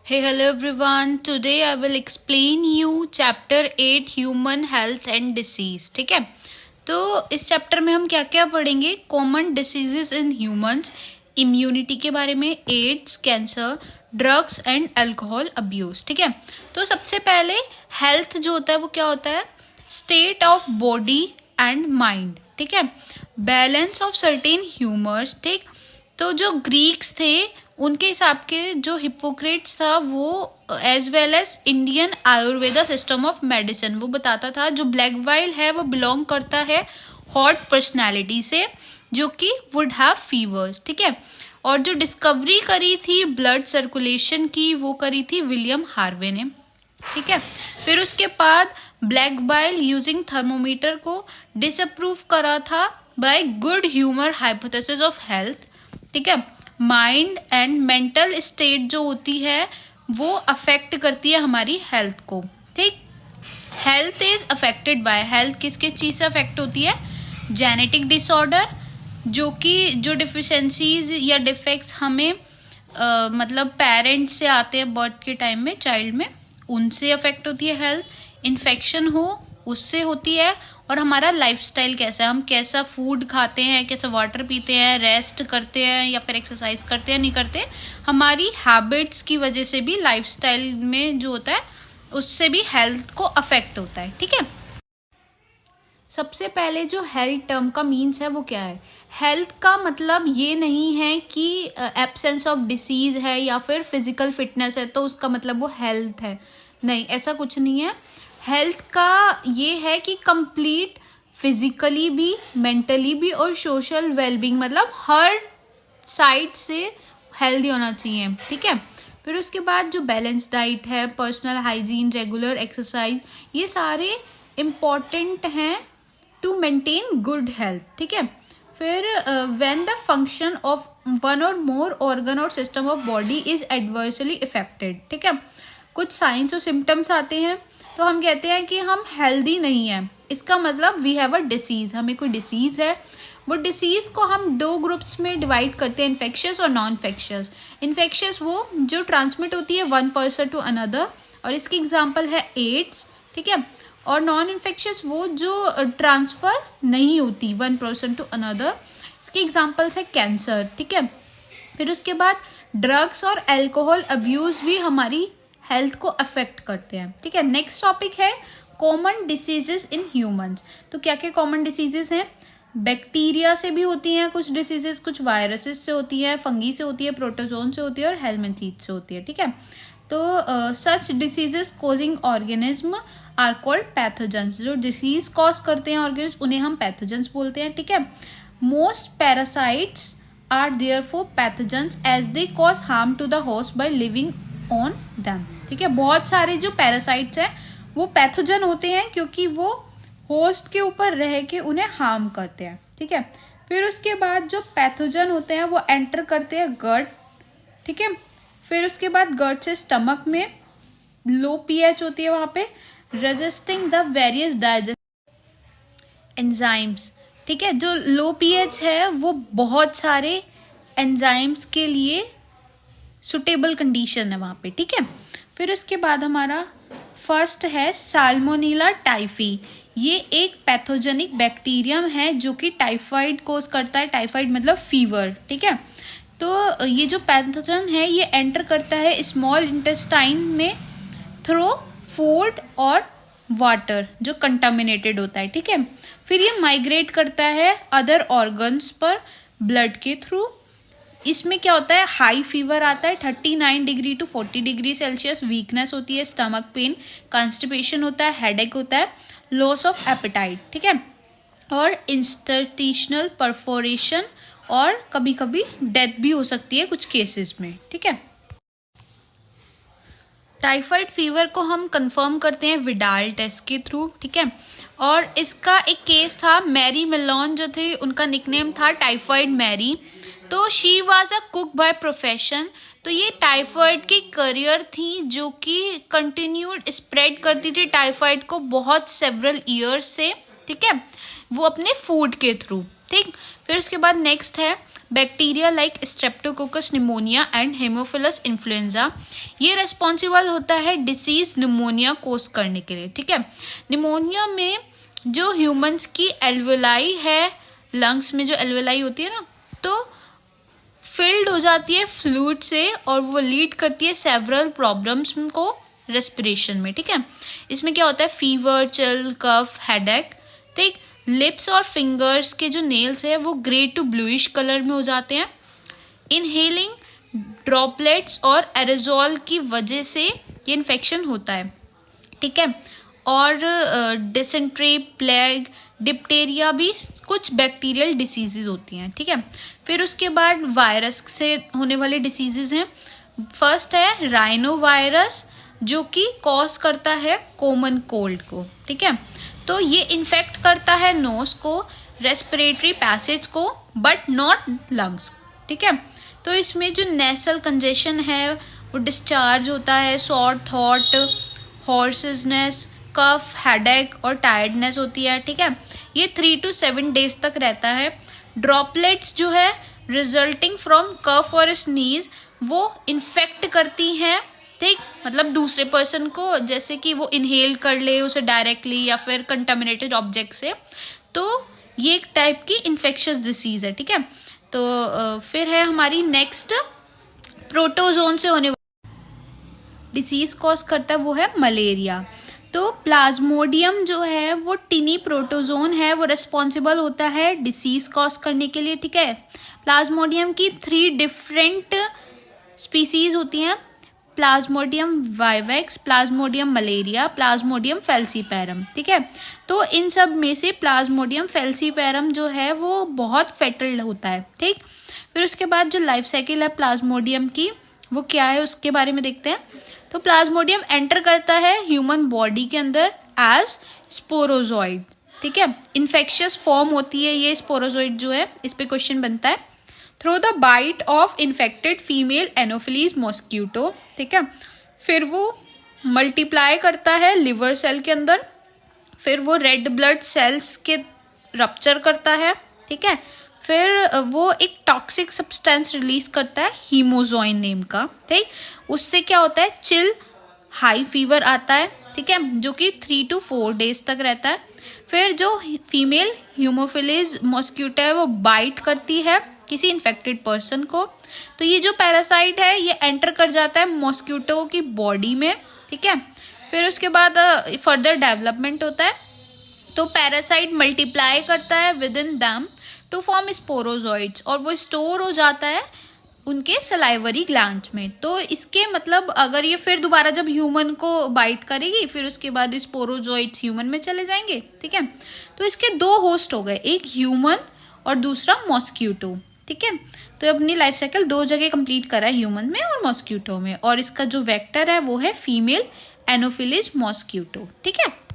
Hey, hello everyone. Today I will explain you chapter 8 Human Health and Disease. ठीक है, तो इस chapter में हम क्या क्या पढ़ेंगे? Common diseases in humans, immunity के बारे में, AIDS, cancer, drugs and alcohol abuse. ठीक है, तो सबसे पहले हेल्थ जो होता है वो क्या होता है? State of body and mind. ठीक है, बैलेंस ऑफ सर्टेन ह्यूमर्स. ठीक, तो जो ग्रीक्स थे उनके हिसाब के जो हिपोक्रेट्स था वो as well as Indian Ayurveda system of medicine वो बताता था जो ब्लैक वाइल है वो बिलोंग करता है हॉट पर्सनैलिटी से जो कि वुड हैव फीवर्स. ठीक है, और जो डिस्कवरी करी थी ब्लड सर्कुलेशन की वो करी थी विलियम हार्वे ने. ठीक है, फिर उसके बाद ब्लैक बाइल यूजिंग थर्मोमीटर को डिसअप्रूव करा था by good humour hypothesis of health. ठीक है, माइंड एंड मेंटल स्टेट जो होती है वो अफेक्ट करती है हमारी हेल्थ को. ठीक, health is affected by, health किस किस चीज से अफेक्ट होती है? जेनेटिक डिसऑर्डर जो कि जो डिफिशिएंसीज या डिफेक्ट्स हमें मतलब पेरेंट्स से आते हैं बर्थ के टाइम में चाइल्ड में, उनसे अफेक्ट होती है हेल्थ. इन्फेक्शन हो उससे होती है, और हमारा लाइफस्टाइल कैसा है, हम कैसा फूड खाते हैं, कैसा वाटर पीते हैं, रेस्ट करते हैं या फिर एक्सरसाइज करते हैं नहीं करते, हमारी हैबिट्स की वजह से भी लाइफस्टाइल में जो होता है उससे भी हेल्थ को अफेक्ट होता है. ठीक है, सबसे पहले जो हेल्थ टर्म का मीन्स है वो क्या है? हेल्थ का मतलब ये नहीं है कि एब्सेंस ऑफ डिसीज है या फिर फिजिकल फिटनेस है तो उसका मतलब वो हेल्थ है. नहीं, ऐसा कुछ नहीं है. हेल्थ का ये है कि कंप्लीट फिजिकली भी, मेंटली भी और सोशल वेलबींग, मतलब हर साइड से हेल्दी होना चाहिए. ठीक है, फिर उसके बाद जो बैलेंस डाइट है, पर्सनल हाइजीन, रेगुलर एक्सरसाइज, ये सारे इम्पॉर्टेंट हैं टू मेंटेन गुड हेल्थ. ठीक है, फिर when the function of one और मोर ऑर्गन और system of body is adversely affected. ठीक है, कुछ साइंस और सिम्टम्स आते हैं तो हम कहते हैं कि हम हेल्दी नहीं हैं. इसका मतलब वी हैव अ डिसीज, हमें कोई डिसीज है. वो डिसीज को हम दो ग्रुप्स में डिवाइड करते हैं, इन्फेक्शियस और नॉन इन्फेक्शियस. इन्फेक्शियस वो जो ट्रांसमिट होती है वन पर्सन टू अनदर, और इसकी एग्जांपल है एड्स. ठीक है, और नॉन इन्फेक्शियस वो जो ट्रांसफर नहीं होती वन पर्सन टू अनदर, इसके एग्जांपल्स है कैंसर. ठीक है, फिर उसके बाद ड्रग्स और अल्कोहल अब्यूज भी हमारी हेल्थ को अफेक्ट करते हैं. ठीक है, नेक्स्ट टॉपिक है कॉमन डिसीजेस इन ह्यूमंस. तो क्या क्या कॉमन डिसीजेस हैं? बैक्टीरिया से भी होती हैं कुछ डिसीजेस, कुछ वायरसेस से होती है, फंगी से होती है, प्रोटोजोन से होती है और हेलमिंथीज से होती है. ठीक है, तो such diseases causing organism are called pathogens. जो डिसीज कॉज करते हैं ऑर्गेनिज्म उन्हें हम पैथोजेंस बोलते हैं. ठीक है, most parasites are therefore pathogens as they cause harm to the host by living on them. ठीक है, बहुत सारे जो पैरासाइट्स हैं वो पैथोजन होते हैं क्योंकि वो होस्ट के ऊपर रह के उन्हें हार्म करते हैं. ठीक है, फिर उसके बाद जो पैथोजन होते हैं वो एंटर करते हैं गट. ठीक है, फिर उसके बाद गट से स्टमक में, लो पीएच होती है वहां पे, resisting the various digest enzymes. ठीक है, जो लो पीएच है वो बहुत सारे एंजाइम्स के लिए सुटेबल कंडीशन है वहाँ पे. ठीक है, फिर उसके बाद हमारा फर्स्ट है साल्मोनेला टाइफी. ये एक पैथोजेनिक बैक्टीरियम है जो कि टाइफाइड कोज करता है. टाइफाइड मतलब फीवर. ठीक है, तो ये जो पैथोजन है ये एंटर करता है स्मॉल इंटेस्टाइन में थ्रू फूड और वाटर जो कंटामिनेटेड होता है. ठीक है, फिर ये माइग्रेट करता है अदर ऑर्गन्स पर ब्लड के थ्रू. इसमें क्या होता है? हाई फीवर आता है 39 degree to 40 degree Celsius, weakness होती है, स्टमक पेन, कॉन्स्टिपेशन होता है, हेडेक होता है, लॉस ऑफ एपेटाइट. ठीक है, और इंस्टर्टिशनल परफोरेशन, और कभी कभी डेथ भी हो सकती है कुछ केसेस में. ठीक है, टाइफाइड फीवर को हम कंफर्म करते हैं विडाल टेस्ट के थ्रू. ठीक है, और इसका एक केस था, मैरी मेलोन जो थे उनका निकनेम था टाइफाइड मैरी. तो she was a cook by profession. तो ये टाइफाइड की करियर थी जो कि कंटिन्यूड स्प्रेड करती थी टाइफाइड को बहुत सेवरल ईयर्स से. ठीक है, वो अपने फूड के थ्रू. ठीक, फिर उसके बाद नेक्स्ट है bacteria like Streptococcus pneumonia and Haemophilus influenza. ये रेस्पॉन्सिबल होता है डिसीज निमोनिया कोज करने के लिए, ठीक है। निमोनिया में जो ह्यूमंस की एल्वेलाई है, लंग्स में जो एल्वेलाई होती है ना, तो फिल्ड हो जाती है फ्लूइड से और वो लीड करती है सेवरल प्रॉब्लम्स को रेस्पिरेशन में, ठीक है। इसमें क्या होता है, फीवर, चिल, कफ, हेडेक, ठीक। लिप्स और फिंगर्स के जो नेल्स है वो ग्रे टू ब्लूइश कलर में हो जाते हैं। इनहेलिंग ड्रॉपलेट्स और एरोजोल की वजह से ये इन्फेक्शन होता है, ठीक है। और डिसेंट्री, प्लेग, डिप्टेरिया भी कुछ बैक्टीरियल डिसीजेज होती हैं, ठीक है। फिर उसके बाद वायरस से होने वाले डिसीजेज हैं। फर्स्ट है राइनो वायरस, जो कि कॉज करता है कॉमन कोल्ड को, ठीक है। तो ये इन्फेक्ट करता है नोज को, रेस्पिरेटरी पैसेज को, बट नॉट लंग्स, ठीक है। तो इसमें जो नेसल कंजेशन है वो डिस्चार्ज होता है, सॉर थ्रोट, हॉर्सनेस, कफ, हेडेक और टायर्डनेस होती है, ठीक है। ये 3 to 7 days तक रहता है। ड्रॉपलेट्स जो है रिजल्टिंग फ्रॉम कफ और स्नीज वो इन्फेक्ट करती हैं, ठीक, मतलब दूसरे पर्सन को, जैसे कि वो इनहेल कर ले उसे डायरेक्टली या फिर कंटामिनेटेड ऑब्जेक्ट से, तो ये एक टाइप की इन्फेक्शियस डिसीज है, ठीक है। तो फिर है हमारी नेक्स्ट, प्रोटोजोन से होने वाली डिसीज कॉज करता है वो है मलेरिया। तो प्लाज्मोडियम जो है वो टिनी प्रोटोजोन है, वो रिस्पॉन्सिबल होता है डिसीज कॉज करने के लिए, ठीक है। प्लाज्मोडियम की 3 डिफरेंट स्पीसीज होती हैं, Plasmodium vivax, Plasmodium malaria, Plasmodium falciparum, ठीक है। तो इन सब में से प्लाज्मोडियम फेल्सीपैरम जो है वो बहुत फेटल होता है, ठीक। फिर उसके बाद जो लाइफ साइकिल है प्लाज्मोडियम की वो क्या है उसके बारे में देखते हैं। तो प्लाज्मोडियम एंटर करता है ह्यूमन बॉडी के अंदर एज स्पोरोजोइड, ठीक है। इन्फेक्शियस फॉर्म होती है ये स्पोरोजोइड जो है, इस पे क्वेश्चन बनता है। Through the bite of infected female Anopheles mosquito, ठीक है। फिर वो मल्टीप्लाई करता है लिवर सेल के अंदर, फिर वो रेड ब्लड सेल्स के रप्चर करता है, ठीक है। फिर वो एक टॉक्सिक सब्सटेंस रिलीज करता है हीमोजोइन नेम का, ठीक। उससे क्या होता है, चिल, हाई फीवर आता है, ठीक है, जो कि 3 to 4 days तक रहता है। फिर जो फीमेल ह्यूमोफिलीज मॉस्क्यूटो है वो बाइट करती है किसी इन्फेक्टेड पर्सन को, तो ये जो पैरासाइट है ये एंटर कर जाता है मॉस्क्यूटो की बॉडी में, ठीक है। फिर उसके बाद फर्दर डेवलपमेंट होता है, तो पैरासाइट मल्टीप्लाई करता है within them to form sporozoites, और वो स्टोर हो जाता है उनके सलाइवरी ग्लैंड्स में। तो इसके मतलब अगर ये फिर दोबारा जब ह्यूमन को बाइट करेगी, फिर उसके बाद स्पोरोजोइड्स ह्यूमन में चले जाएंगे, ठीक है। तो इसके 2 होस्ट हो गए, एक ह्यूमन और दूसरा मॉस्क्यूटो, ठीक है। तो अपनी लाइफ साइकिल 2 जगह कंप्लीट करा है, ह्यूमन में और मॉस्क्यूटो में, और इसका जो वेक्टर है वो है फीमेल एनोफिलीज मॉस्क्यूटो, ठीक है।